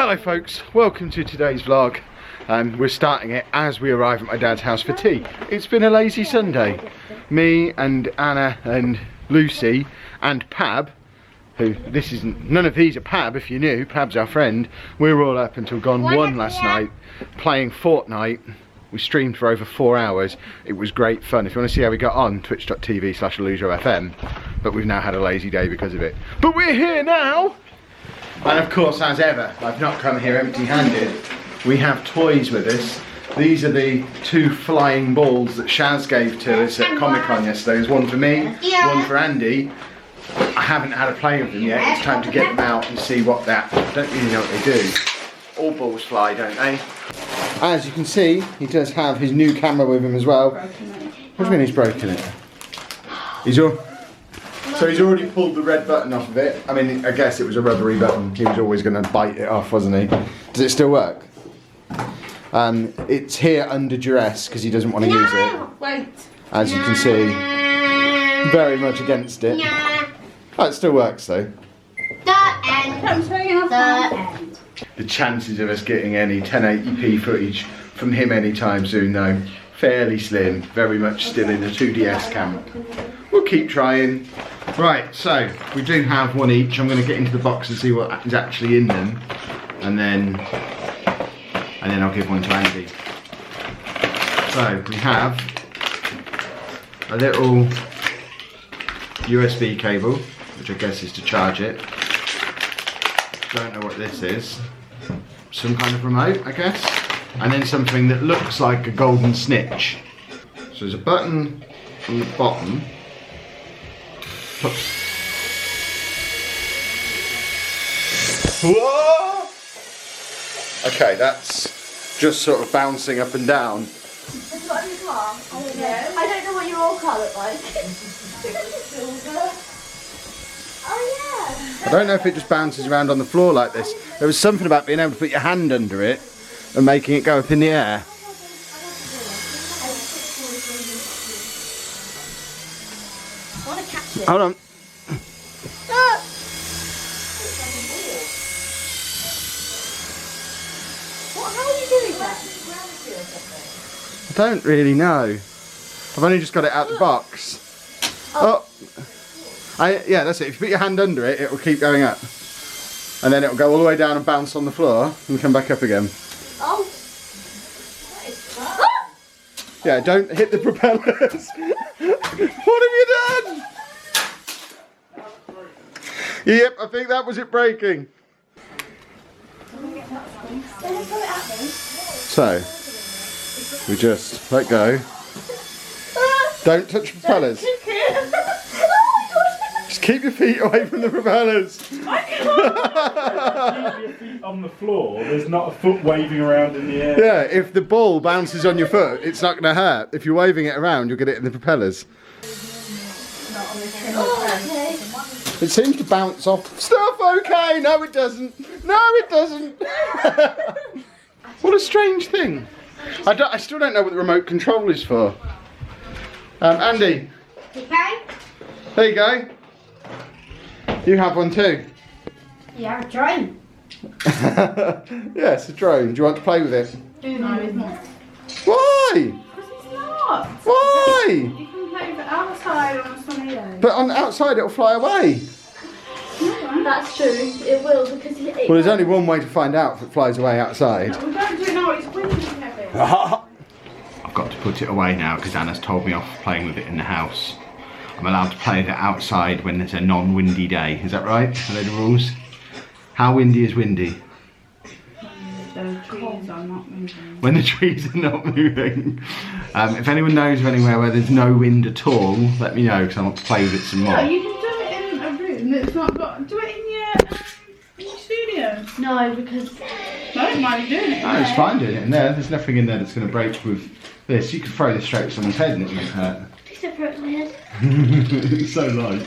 Hello folks, welcome to today's vlog. We're starting it as we arrive at my dad's house for tea. It's been a lazy Sunday. Me and Anna and Lucy and Pab, who this isn't, none of these are Pab if you're new, Pab's our friend. We were all up until gone one last night playing Fortnite. We streamed for over 4 hours. It was great fun. If you want to see how we got on, twitch.tv/Lollujo FM. But we've now had a lazy day because of it. But we're here now! And of course, as ever, I've not come here empty-handed. We have toys with us. These are the 2 flying balls that Shaz gave to us at Comic-Con yesterday. There's one for me, one for Andy. I haven't had a play with them yet. It's time to get them out and see what that... I don't really know what they do. All balls fly, don't they? As you can see, he does have his new camera with him as well. What do you mean he's broken it? So he's already pulled the red button off of it. I mean, I guess it was a rubbery button. He was always going to bite it off, wasn't he? Does it still work? It's here under duress because he doesn't want to use it. Wait. As you can see, very much against it. Oh, it still works though. The chances of us getting any 1080p footage from him anytime soon though, fairly slim, very much still in the 2DS camp. We'll keep trying. Right, so we do have one each. I'm going to get into the box and see what is actually in them, and then I'll give one to Andy. So we have a little USB cable, which I guess is to charge it. Don't know what this is. Some kind of remote, I guess. And then something that looks like a golden snitch. So there's a button on the bottom. Whoa! Okay, that's just sort of bouncing up and down. Have you got a new car? I don't know what your old car looked like. Oh yeah! I don't know if it just bounces around on the floor like this. There was something about being able to put your hand under it and making it go up in the air. I want to catch it. Hold on. How are you doing that? I don't really know. I've only just got it out the box. Yeah, that's it. If you put your hand under it, it will keep going up. And then it will go all the way down and bounce on the floor and come back up again. Oh. Yeah, don't hit the propellers. What have you done? Yep, I think that was it breaking. So, we just let go. Don't touch the propellers. Just keep your feet away from the propellers. I can't. Keep your feet on the floor. There's not a foot waving around in the air. Yeah, if the ball bounces on your foot, it's not going to hurt. If you're waving it around, you'll get it in the propellers. It seems to bounce off stuff. Okay, no, it doesn't. No, it doesn't. What a strange thing. I still don't know what the remote control is for. Andy. Okay. There you go. You have one too. Yeah, a drone. Yeah, it's a drone. Do you want to play with it? No, it's not. Why? Because it's not. Why? You can play with it outside on a sunny day. But on the outside it'll fly away. That's true. It will because it. Well, there's only one way to find out if it flies away outside. We don't do it now. It's windy, Kevin. I've got to put it away now because Anna's told me off playing with it in the house. I'm allowed to play with it outside when there's a non-windy day. Is that right? Are they the rules? How windy is windy? The trees are not moving. When the trees are not moving. If anyone knows of anywhere where there's no wind at all, let me know because I want to play with it some more. No, you can do it in a room that's not got. Do it in your studio. No, because. No, it might be doing it. No, it's fine doing it in there. There's nothing in there that's going to break with this. You could throw this straight at someone's head and it won't hurt. Please don't throw it at my head. It's so light.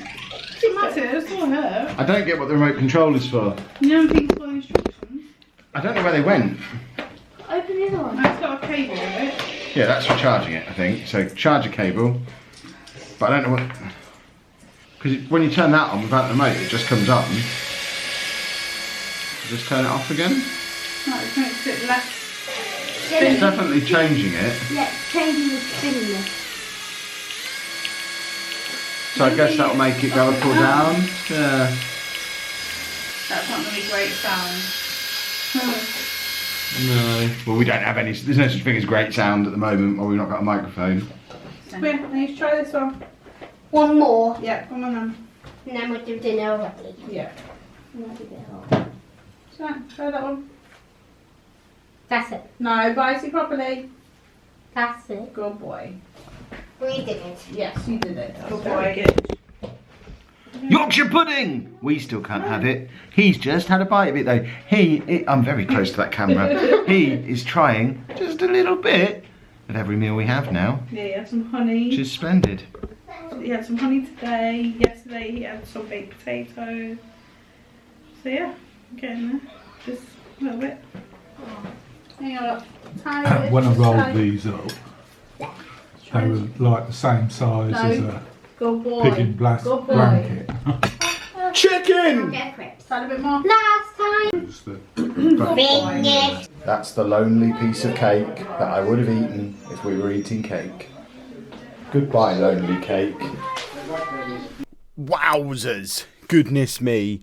It matters, it's not hurt. I don't get what the remote control is for. You know things follow instructions? I don't know where they went. Open the other one. It's got a cable with it. Yeah, that's for charging it, I think. So charger cable. But I don't know what... Because when you turn that on without the remote, it just comes on. Just turn it off again. Right, it makes it less. It's definitely changing it. Yeah, changing the spinniness. So I guess that'll make it go up or down. Yeah. That's not going to be great sound. No. Well, we don't have any. There's no such thing as great sound at the moment while we've not got a microphone. Come here, I need to try this one. One more. Yeah, come on then. And then we'll do dinner already. Yeah. So, try that one. That's it. No, bite it properly. That's it. Good boy. We did it. Yes, you did it. Good boy. Yorkshire pudding! We still can't have it. He's just had a bite of it though. I'm very close to that camera. He is trying just a little bit at every meal we have now. Yeah, he had some honey. Which is splendid. He had some honey today. Yesterday he had some baked potatoes. So yeah, I'm getting there. Just a little bit. Hang on, tiny bit. When I rolled tiny- these up, they were like the same size as a Good boy. pig in Good boy. blanket. Chicken! Get crisps. Try a bit more. Last time. It's the- Bring it. That's the lonely piece of cake that I would have eaten if we were eating cake. Goodbye, lonely cake. Wowzers! Goodness me,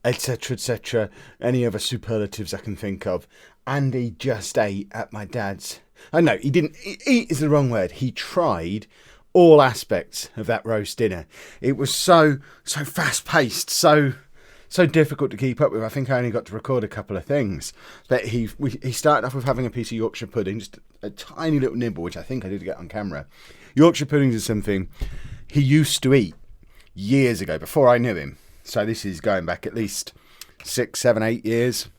etc., etc. Any other superlatives I can think of. Andy just ate at my dad's. Oh no, he didn't. Eat is the wrong word. He tried all aspects of that roast dinner. It was so fast paced, so difficult to keep up with. I think I only got to record a couple of things. But he started off with having a piece of Yorkshire pudding, just a tiny little nibble, which I think I did get on camera. Yorkshire puddings is something he used to eat years ago, before I knew him. So this is going back at least 6, 7, 8 years.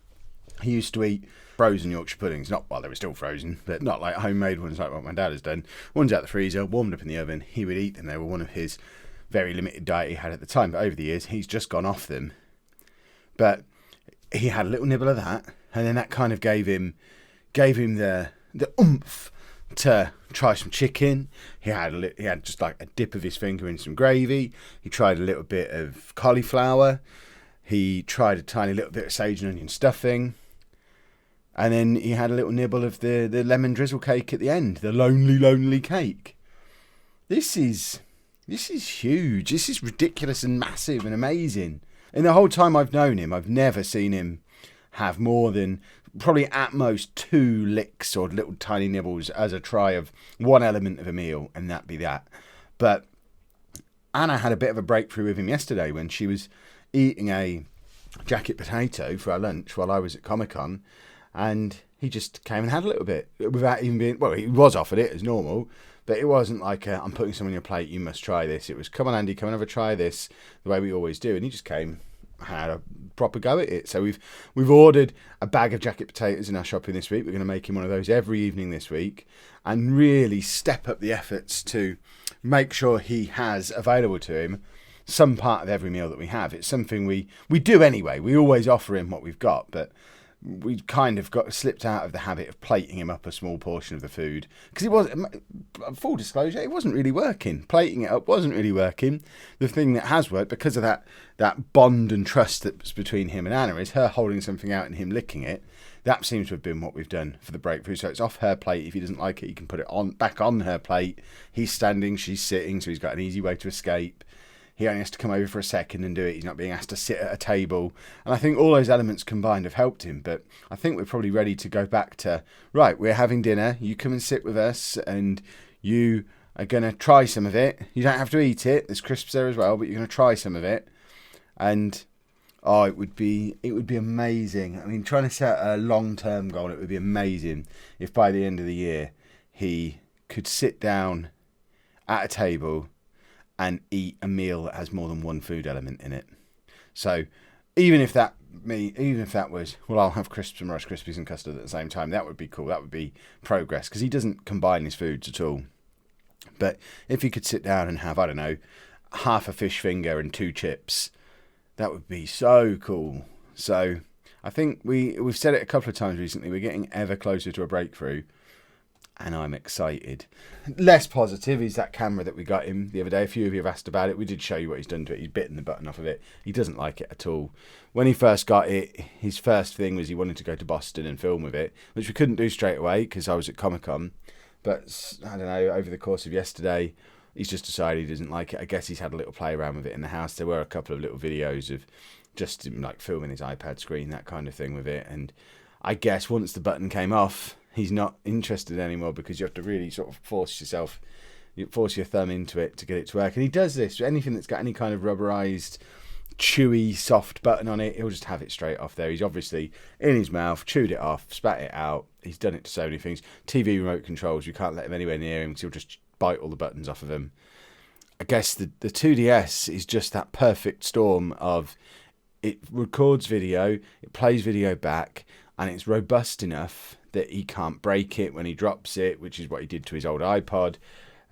He used to eat frozen Yorkshire puddings, not while they were still frozen, but not like homemade ones like what my dad has done. Ones out the freezer, warmed up in the oven. He would eat them. They were one of his very limited diet he had at the time. But over the years, he's just gone off them. But he had a little nibble of that, and then that kind of gave him the oomph to try some chicken. He had just like a dip of his finger in some gravy. He tried a little bit of cauliflower. He tried a tiny little bit of sage and onion stuffing. And then he had a little nibble of the lemon drizzle cake at the end, the lonely cake. This is huge. This is ridiculous and massive and amazing. In the whole time I've known him, I've never seen him have more than probably at most 2 licks or little tiny nibbles as a try of one element of a meal, and that be that. But Anna had a bit of a breakthrough with him yesterday when she was eating a jacket potato for our lunch while I was at Comic-Con, and he just came and had a little bit without even being, well, he was offered it as normal, but it wasn't like I'm putting something on your plate, you must try this. It was, come on Andy, come and have a try this, the way we always do. And he just came, had a proper go at it. So we've ordered a bag of jacket potatoes in our shopping this week. We're going to make him one of those every evening this week and really step up the efforts to make sure he has available to him some part of every meal that we have. It's something we do anyway. We always offer him what we've got, but we kind of got slipped out of the habit of plating him up a small portion of the food, because it was, full disclosure, it wasn't really working. Plating it up wasn't really working. The thing that has worked, because of that bond and trust that's between him and Anna, is her holding something out and him licking it. That seems to have been what we've done for the breakthrough. So it's off her plate. If he doesn't like it, he can put it back on her plate. He's standing, she's sitting, so he's got an easy way to escape. He only has to come over for a second and do it. He's not being asked to sit at a table. And I think all those elements combined have helped him. But I think we're probably ready to go back to, right, we're having dinner. You come and sit with us and you are going to try some of it. You don't have to eat it. There's crisps there as well, but you're going to try some of it. And, it would be amazing. I mean, trying to set a long-term goal, it would be amazing if by the end of the year he could sit down at a table and eat a meal that has more than one food element in it. So even if that was, well, I'll have crisps and Rice Krispies and custard at the same time, that would be cool. That would be progress, because he doesn't combine his foods at all. But if he could sit down and have, I don't know, half a fish finger and 2 chips, that would be so cool. So I think we've said it a couple of times recently, we're getting ever closer to a breakthrough. and I'm excited. Less positive is that camera that we got him the other day. A few of you have asked about it. We did show you what he's done to it. He's bitten the button off of it. He doesn't like it at all. When he first got it, his first thing was he wanted to go to Boston and film with it, which we couldn't do straight away because I was at Comic-Con. But, I don't know, over the course of yesterday, he's just decided he doesn't like it. I guess he's had a little play around with it in the house. There were a couple of little videos of just him, like, filming his iPad screen, that kind of thing with it. And I guess once the button came off, he's not interested anymore because you have to really sort of force your thumb into it to get it to work. And he does this. Anything that's got any kind of rubberized, chewy, soft button on it, he'll just have it straight off there. He's obviously in his mouth, chewed it off, spat it out. He's done it to so many things. TV remote controls, you can't let him anywhere near him because he'll just bite all the buttons off of him. I guess the 2DS is just that perfect storm of it records video, it plays video back, and it's robust enough that he can't break it when he drops it, which is what he did to his old iPod,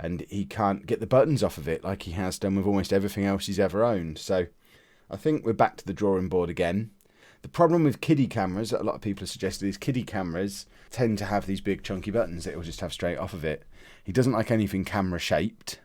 and he can't get the buttons off of it like he has done with almost everything else he's ever owned. So I think we're back to the drawing board again. The problem with kiddie cameras that a lot of people have suggested is kiddie cameras tend to have these big chunky buttons that he'll just have straight off of it. He doesn't like anything camera shaped.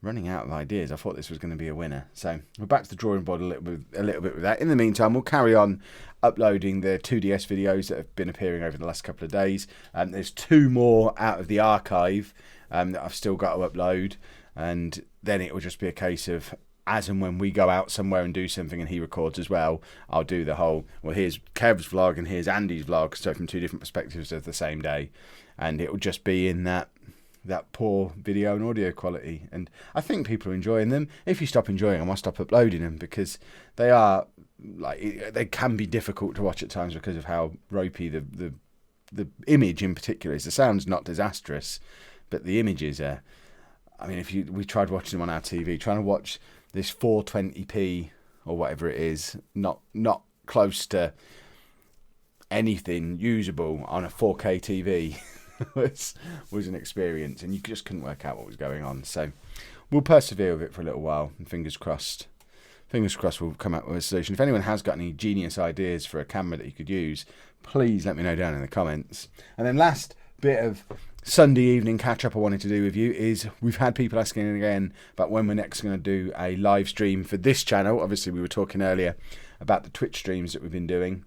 Running out of ideas. I thought this was going to be a winner. So we're back to the drawing board a little bit with that. In the meantime, we'll carry on uploading the 2DS videos that have been appearing over the last couple of days. There's 2 more out of the archive that I've still got to upload. And then it will just be a case of as and when we go out somewhere and do something and he records as well, I'll do the whole, well, here's Kev's vlog and here's Andy's vlog, so from 2 different perspectives of the same day. And it will just be in that poor video and audio quality, and I think people are enjoying them. If you stop enjoying them, I'll stop uploading them because they are they can be difficult to watch at times because of how ropey the image in particular is. The sound's not disastrous, but the images are. I mean, we tried watching them on our TV, trying to watch this 420p or whatever it is, not close to anything usable on a 4K TV. was an experience, and you just couldn't work out what was going on. So we'll persevere with it for a little while, and fingers crossed we'll come up with a solution. If anyone has got any genius ideas for a camera that you could use, please let me know down in the comments. And then last bit of Sunday evening catch up I wanted to do with you is we've had people asking again about when we're next going to do a live stream for this channel. Obviously we were talking earlier about the Twitch streams that we've been doing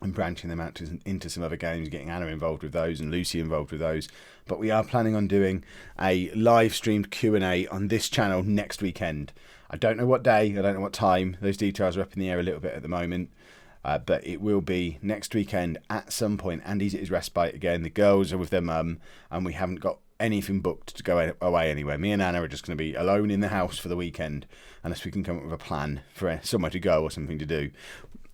and branching them out into some other games, getting Anna involved with those and Lucy involved with those. But we are planning on doing a live streamed Q&A on this channel next weekend. I don't know what day, I don't know what time. Those details are up in the air a little bit at the moment. But it will be next weekend at some point. Andy's at his respite again. The girls are with their mum, and we haven't got anything booked to go away anywhere. Me and Anna are just going to be alone in the house for the weekend, unless we can come up with a plan for somewhere to go or something to do.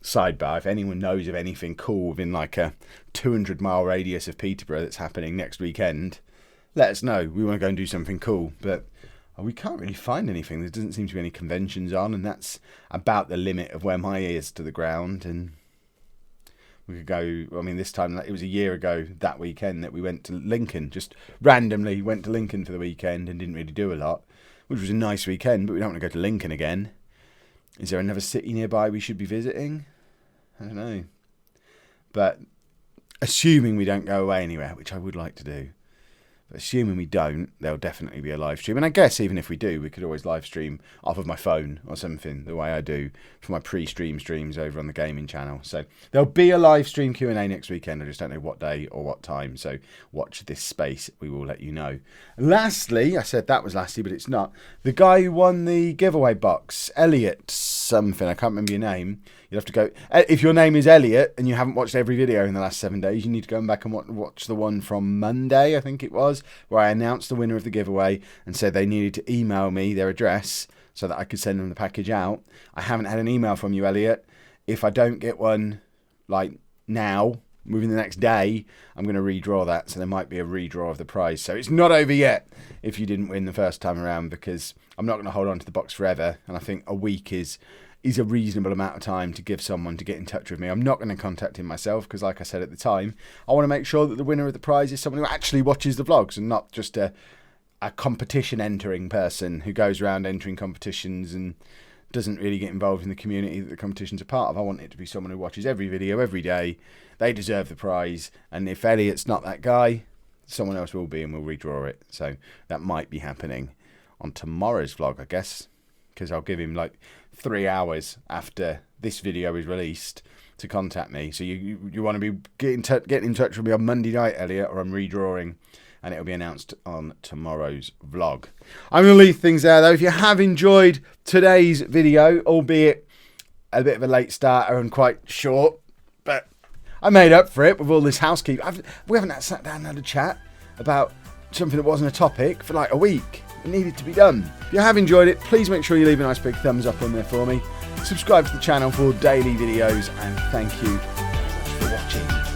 Sidebar, if anyone knows of anything cool within like a 200-mile radius of Peterborough that's happening next weekend, let us know. We want to go and do something cool, but we can't really find anything. There doesn't seem to be any conventions on, and that's about the limit of where my ear's to the ground. And we could go, I mean, this time, it was a year ago that weekend that we went to Lincoln, just randomly went to Lincoln for the weekend and didn't really do a lot, which was a nice weekend, but we don't want to go to Lincoln again. Is there another city nearby we should be visiting? I don't know. But assuming we don't go away anywhere, which I would like to do, but assuming we don't, there'll definitely be a live stream. And I guess even if we do, we could always live stream off of my phone or something, the way I do for my pre-stream streams over on the gaming channel. So there'll be a live stream Q&A next weekend. I just don't know what day or what time. So watch this space. We will let you know. Lastly, I said that was lastly, but it's not. The guy who won the giveaway box, Elliot something, I can't remember your name. You'll have to go. If your name is Elliot and you haven't watched every video in the last 7 days, you need to go back and watch the one from Monday, I think it was, where I announced the winner of the giveaway and said they needed to email me their address so that I could send them the package out. I haven't had an email from you, Elliot. If I don't get one, like now, within the next day, I'm going to redraw that. So there might be a redraw of the prize. So it's not over yet if you didn't win the first time around, because I'm not going to hold on to the box forever. And I think a week is a reasonable amount of time to give someone to get in touch with me. I'm not going to contact him myself because, like I said at the time, I want to make sure that the winner of the prize is someone who actually watches the vlogs and not just a competition entering person who goes around entering competitions and doesn't really get involved in the community that the competitions are part of. I want it to be someone who watches every video every day. They deserve the prize, and if Elliot's not that guy, someone else will be, and we'll redraw it. So that might be happening on tomorrow's vlog, I guess, because I'll give him like 3 hours after this video is released to contact me. So you want to be getting in touch with me on Monday night, Elliot, or I'm redrawing, and it'll be announced on tomorrow's vlog. I'm going to leave things there though. If you have enjoyed today's video, albeit a bit of a late starter and quite short, but I made up for it with all this housekeeping. We haven't sat down and had a chat about something that wasn't a topic for like a week. It needed to be done. If you have enjoyed it, please make sure you leave a nice big thumbs up on there for me. Subscribe to the channel for daily videos, and thank you very much for watching.